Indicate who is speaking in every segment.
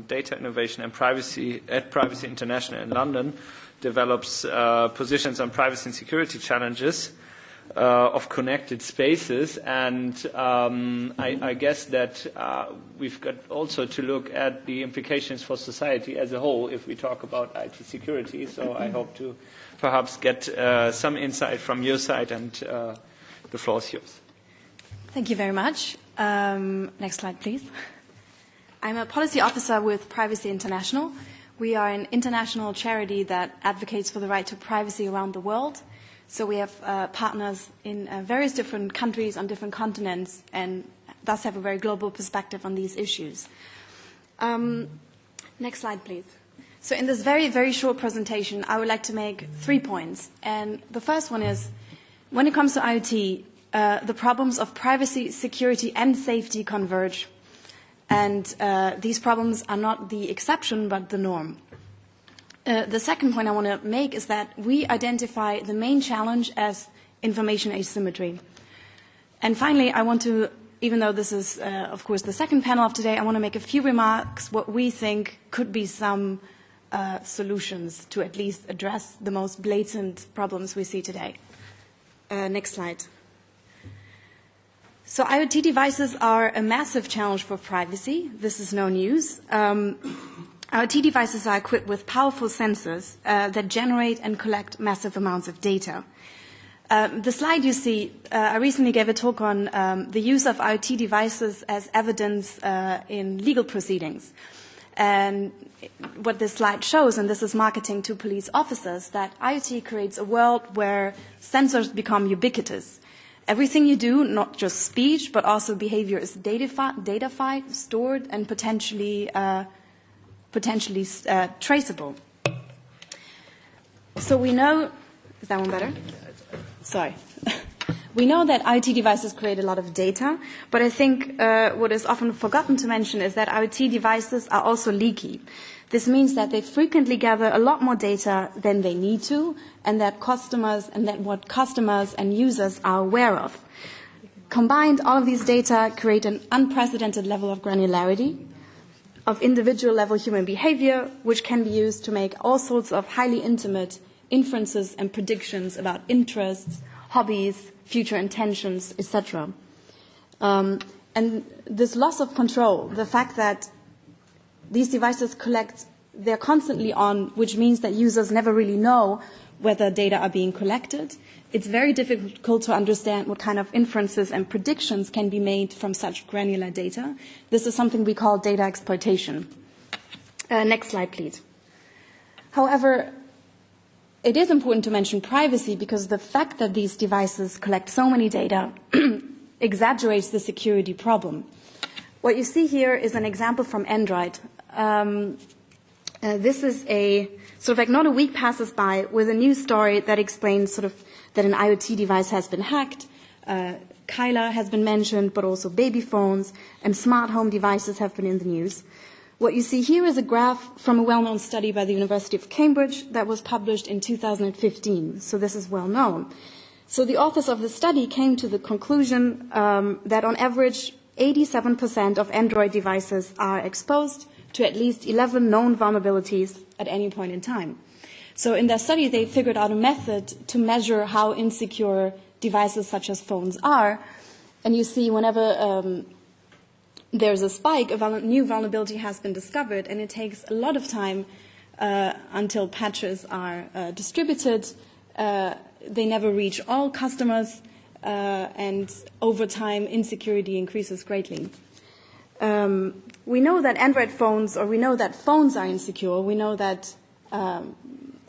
Speaker 1: Data Innovation and Privacy at Privacy International in London, develops positions on privacy and security challenges of connected spaces, and I guess that we've got also to look at the implications for society as a whole if we talk about IT security. So I hope to perhaps get some insight from your side, and the floor is yours.
Speaker 2: Thank you very much. Next slide, please. I'm a policy officer with Privacy International. We are an international charity that advocates for the right to privacy around the world. So we have partners in various different countries on different continents, and thus have a very global perspective on these issues. Next slide, please. So in this very, very short presentation, I would like to make 3 points. And the first one is, when it comes to IoT, the problems of privacy, security, and safety converge. And these problems are not the exception, but the norm. The second point I want to make is that we identify the main challenge as information asymmetry. And finally, I want to, even though this is, of course, the second panel of today, I want to make a few remarks what we think could be some solutions to at least address the most blatant problems we see today. Next slide. So IoT devices are a massive challenge for privacy. This is no news. IoT devices are equipped with powerful sensors that generate and collect massive amounts of data. The slide you see, I recently gave a talk on the use of IoT devices as evidence in legal proceedings. And what this slide shows, and this is marketing to police officers, that IoT creates a world where sensors become ubiquitous. Everything you do, not just speech, but also behavior, is datafied, stored, and potentially traceable. So we know, is that one better? Sorry. We know that IoT devices create a lot of data, but I think what is often forgotten to mention is that IoT devices are also leaky. This means that they frequently gather a lot more data than they need to, and that what customers and users are aware of. Combined, all of these data create an unprecedented level of granularity, of individual-level human behavior, which can be used to make all sorts of highly intimate inferences and predictions about interests, hobbies, future intentions, etc. And this loss of control, the fact that these devices they're constantly on, which means that users never really know whether data are being collected. It's very difficult to understand what kind of inferences and predictions can be made from such granular data. This is something we call data exploitation. Next slide, please. However, it is important to mention privacy because the fact that these devices collect so many data exaggerates the security problem. What you see here is an example from Android. This is not a week passes by with a news story that explains that an IoT device has been hacked. Kyla has been mentioned, but also baby phones and smart home devices have been in the news. What you see here is a graph from a well-known study by the University of Cambridge that was published in 2015. So this is well known. So the authors of the study came to the conclusion that on average 87% of Android devices are exposed to at least 11 known vulnerabilities at any point in time. So in their study, they figured out a method to measure how insecure devices such as phones are. And you see whenever there's a spike, a new vulnerability has been discovered, and it takes a lot of time until patches are distributed. They never reach all customers, and over time, insecurity increases greatly. We know that Android phones, or we know that phones are insecure. We know that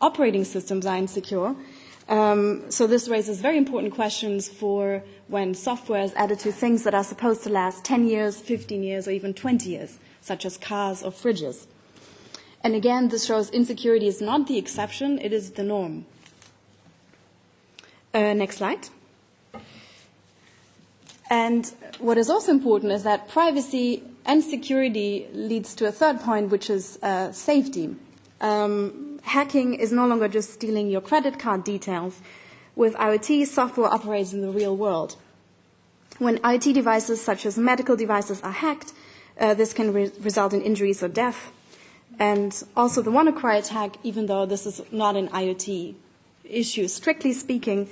Speaker 2: operating systems are insecure. So this raises very important questions for when software is added to things that are supposed to last 10 years, 15 years, or even 20 years, such as cars or fridges. And again, this shows insecurity is not the exception, it is the norm. Next slide. And what is also important is that privacy and security leads to a third point, which is safety. Hacking is no longer just stealing your credit card details. With IoT, software operates in the real world. When IoT devices such as medical devices are hacked, this can result in injuries or death. And also the WannaCry attack, even though this is not an IoT issue, strictly speaking,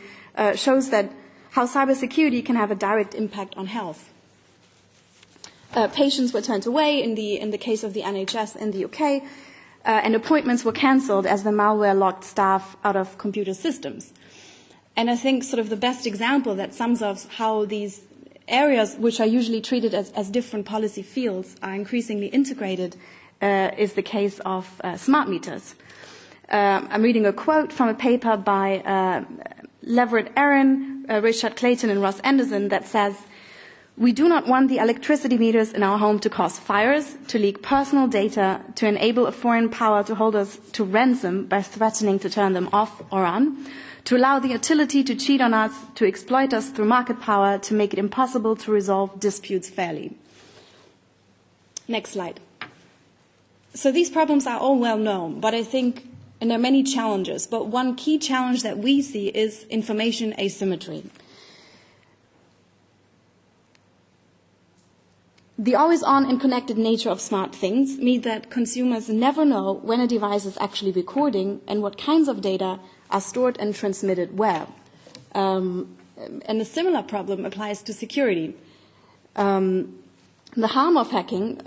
Speaker 2: shows that how cybersecurity can have a direct impact on health. Patients were turned away in the case of the NHS in the UK, and appointments were cancelled as the malware locked staff out of computer systems. And I think sort of the best example that sums up how these areas, which are usually treated as different policy fields, are increasingly integrated is the case of smart meters. I'm reading a quote from a paper by Leverett Aaron, Richard Clayton, and Ross Anderson that says, "We do not want the electricity meters in our home to cause fires, to leak personal data, to enable a foreign power to hold us to ransom by threatening to turn them off or on, to allow the utility to cheat on us, to exploit us through market power, to make it impossible to resolve disputes fairly." Next slide. So these problems are all well known, but I think, and there are many challenges, but one key challenge that we see is information asymmetry. The always-on and connected nature of smart things means that consumers never know when a device is actually recording and what kinds of data are stored and transmitted where. And a similar problem applies to security. The harm of hacking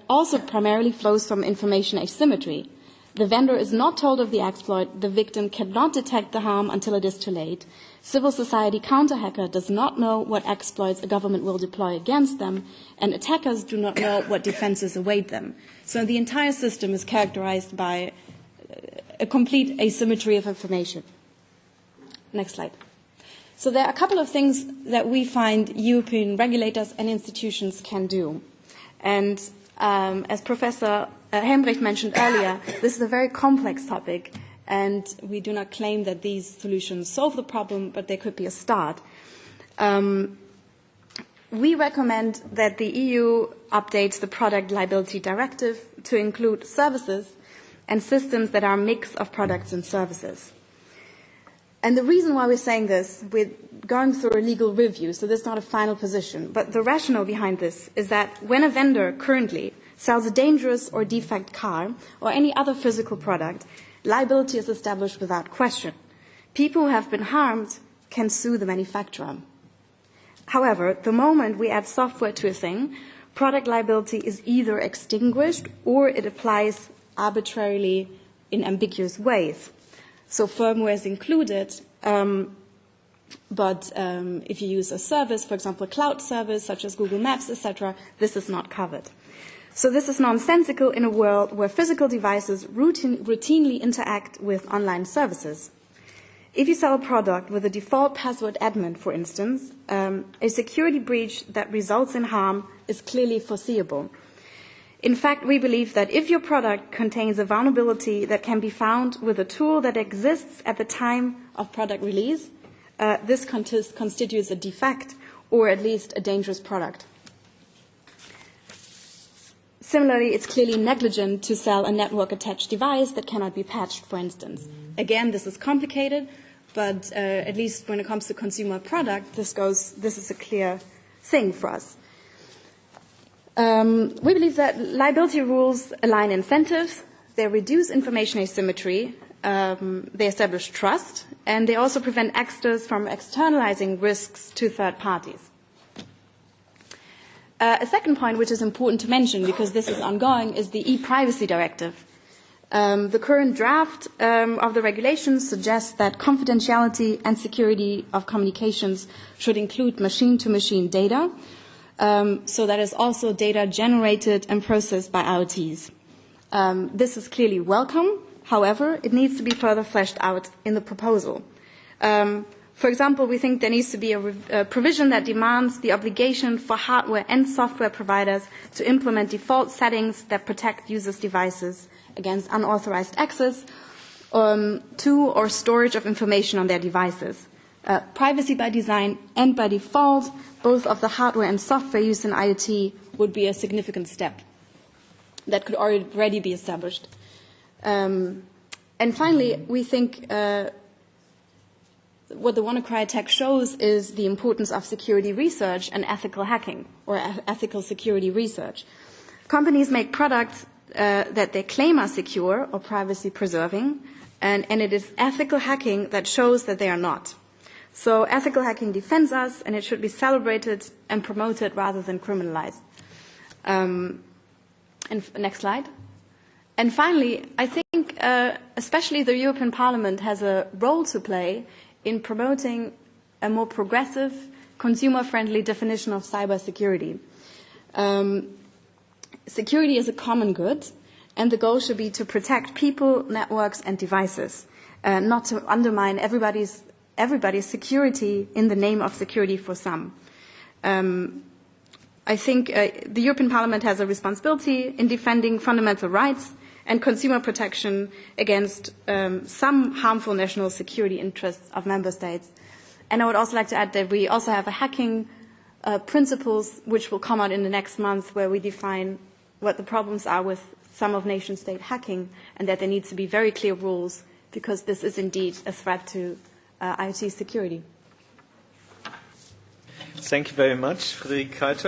Speaker 2: also primarily flows from information asymmetry. The vendor is not told of the exploit, the victim cannot detect the harm until it is too late. Civil society counter-hacker does not know what exploits a government will deploy against them, and attackers do not know what defenses await them. So the entire system is characterized by a complete asymmetry of information. Next slide. So there are a couple of things that we find European regulators and institutions can do. And as Professor Helmbrecht mentioned earlier, this is a very complex topic, and we do not claim that these solutions solve the problem, but they could be a start. We recommend that the EU updates the Product Liability Directive to include services and systems that are a mix of products and services. And the reason why we're saying this, we're going through a legal review, so this is not a final position, but the rationale behind this is that when a vendor currently sells a dangerous or defect car or any other physical product, liability is established without question. People who have been harmed can sue the manufacturer. However, the moment we add software to a thing, product liability is either extinguished or it applies arbitrarily in ambiguous ways. So firmware is included, but if you use a service, for example, a cloud service such as Google Maps, etc., this is not covered. So this is nonsensical in a world where physical devices routinely interact with online services. If you sell a product with a default password admin, for instance, a security breach that results in harm is clearly foreseeable. In fact, we believe that if your product contains a vulnerability that can be found with a tool that exists at the time of product release, this constitutes a defect or at least a dangerous product. Similarly, it's clearly negligent to sell a network-attached device that cannot be patched, for instance. Again, this is complicated, but at least when it comes to consumer product, this is a clear thing for us. We believe that liability rules align incentives, they reduce information asymmetry, they establish trust, and they also prevent actors from externalizing risks to third parties. A second point, which is important to mention because this is ongoing, is the e-privacy directive. The current draft of the regulations suggests that confidentiality and security of communications should include machine-to-machine data, so that is also data generated and processed by IoTs. This is clearly welcome. However, it needs to be further fleshed out in the proposal. For example, we think there needs to be a provision that demands the obligation for hardware and software providers to implement default settings that protect users' devices against unauthorized access to or storage of information on their devices. Privacy by design and by default, both of the hardware and software used in IoT, would be a significant step that could already be established. And finally, we think what the WannaCry attack shows is the importance of security research and ethical hacking, or ethical security research. Companies make products that they claim are secure or privacy preserving, and it is ethical hacking that shows that they are not. So ethical hacking defends us, and it should be celebrated and promoted rather than criminalized. And next slide. And finally, I think especially the European Parliament has a role to play in promoting a more progressive, consumer-friendly definition of cybersecurity. Security is a common good, and the goal should be to protect people, networks, and devices, not to undermine everybody's security in the name of security for some. I think the European Parliament has a responsibility in defending fundamental rights and consumer protection against some harmful national security interests of member states. And I would also like to add that we also have a hacking principles which will come out in the next month, where we define what the problems are with some of nation-state hacking, and that there needs to be very clear rules, because this is indeed a threat to IoT security.
Speaker 1: Thank you very much, Frederike Kaltheuner.